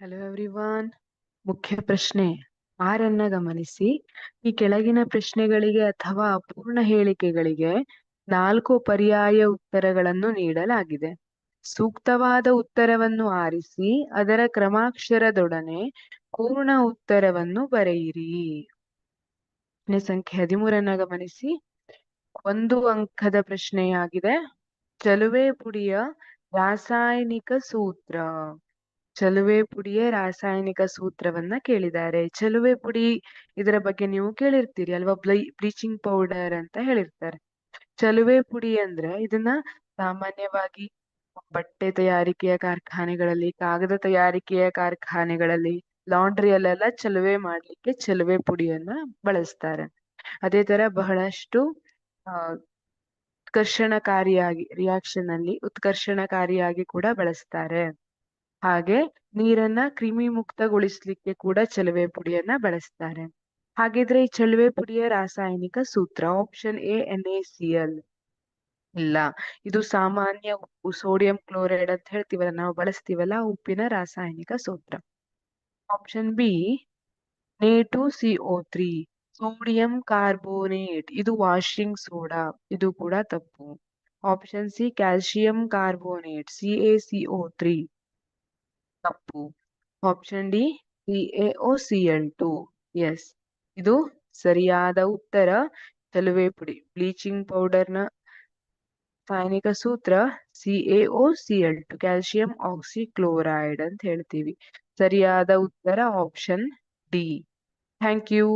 Hello everyone. ಮುಖ್ಯ ಪ್ರಶ್ನೆ 6 ಗಮನಿಸಿ. ಈ ಕೆಳಗಿನ ಪ್ರಶ್ನೆಗಳಿಗೆ ಅಥವಾ ಅಪೂರ್ಣ ಹೇಳಿಕೆಗಳಿಗೆ 4 ಪರ್ಯಾಯ ಉತ್ತರಗಳನ್ನು ನೀಡಲಾಗಿದೆ. ಸೂಕ್ತವಾದ ಉತ್ತರವನ್ನು ಆರಿಸಿ ಅದರ ಕ್ರಮಾಕ್ಷರದೊಡನೆ ಪೂರ್ಣ ಉತ್ತರವನ್ನು ಬರೆಯಿರಿ. ಪ್ರಶ್ನೆ ಸಂಖ್ಯೆ 13 ಗಮನಿಸಿ. 1 ಅಂಕದ ಪ್ರಶ್ನೆಯಾಗಿದೆ. ಚಲುವೆ ಪುಡಿಯ ರಾಸಾಯನಿಕ ಸೂತ್ರ. ಚಲುವೆ ಪುಡಿಯ ರಾಸಾಯನಿಕ ಸೂತ್ರವನ್ನ ಕೇಳಿದ್ದಾರೆ. ಚಲುವೆ ಪುಡಿ ಇದರ ಬಗ್ಗೆ ನೀವು ಕೇಳಿರ್ತೀರಿ ಅಲ್ವಾ? ಬ್ಲೀಚಿಂಗ್ ಪೌಡರ್ ಅಂತ ಹೇಳಿರ್ತಾರೆ. ಚಲುವೆ ಪುಡಿ ಅಂದ್ರೆ ಇದನ್ನ ಸಾಮಾನ್ಯವಾಗಿ ಬಟ್ಟೆ ತಯಾರಿಕೆಯ ಕಾರ್ಖಾನೆಗಳಲ್ಲಿ, ಕಾಗದ ತಯಾರಿಕೆಯ ಕಾರ್ಖಾನೆಗಳಲ್ಲಿ, ಲಾಂಡ್ರಿಯಲ್ಲೆಲ್ಲ ಚಲುವೆ ಮಾಡ್ಲಿಕ್ಕೆ ಚಲುವೆ ಪುಡಿಯನ್ನ ಬಳಸ್ತಾರೆ. ಅದೇ ತರ ಬಹಳಷ್ಟು ಉತ್ಕರ್ಷಣಕಾರಿಯಾಗಿ ರಿಯಾಕ್ಷನ್ ಅಲ್ಲಿ ಉತ್ಕರ್ಷಣಕಾರಿಯಾಗಿ ಕೂಡ ಬಳಸ್ತಾರೆ. ಹಾಗೆ ನೀರನ್ನ ಕ್ರಿಮಿ ಮುಕ್ತಗೊಳಿಸ್ಲಿಕ್ಕೆ ಕೂಡ ಚಲುವೆ ಪುಡಿಯನ್ನ ಬಳಸ್ತಾರೆ. ಹಾಗಿದ್ರೆ ಈ ಚಲುವೆ ಪುಡಿಯ ರಾಸಾಯನಿಕ ಸೂತ್ರ ಆಪ್ಷನ್ ಎ NaCl. ಇಲ್ಲ, ಇದು ಸಾಮಾನ್ಯ ಉಪ್ಪು, ಸೋಡಿಯಂ ಕ್ಲೋರೈಡ್ ಅಂತ ಹೇಳ್ತೀವಲ್ಲ, ನಾವು ಬಳಸ್ತೀವಲ್ಲ, ಉಪ್ಪಿನ ರಾಸಾಯನಿಕ ಸೂತ್ರ. Option B Na2CO3, sodium carbonate, ಇದು ವಾಷಿಂಗ್ ಸೋಡಾ, ಇದು ಕೂಡ ತಪ್ಪು. Option C calcium carbonate CaCO3, ತಪ್ಪು. Option D CaOCl2. ಎಸ್, ಇದು ಸರಿಯಾದ ಉತ್ತರ. ಚಲುವೆ ಪುಡಿ ಬ್ಲೀಚಿಂಗ್ ಪೌಡರ್ನ ರಾಸಾಯನಿಕ ಸೂತ್ರ CaOCl2, ಕ್ಯಾಲ್ಸಿಯಂ ಆಕ್ಸಿಕ್ಲೋರೈಡ್ ಅಂತ ಹೇಳ್ತೀವಿ. ಸರಿಯಾದ ಉತ್ತರ ಆಪ್ಷನ್ ಡಿ. Thank you.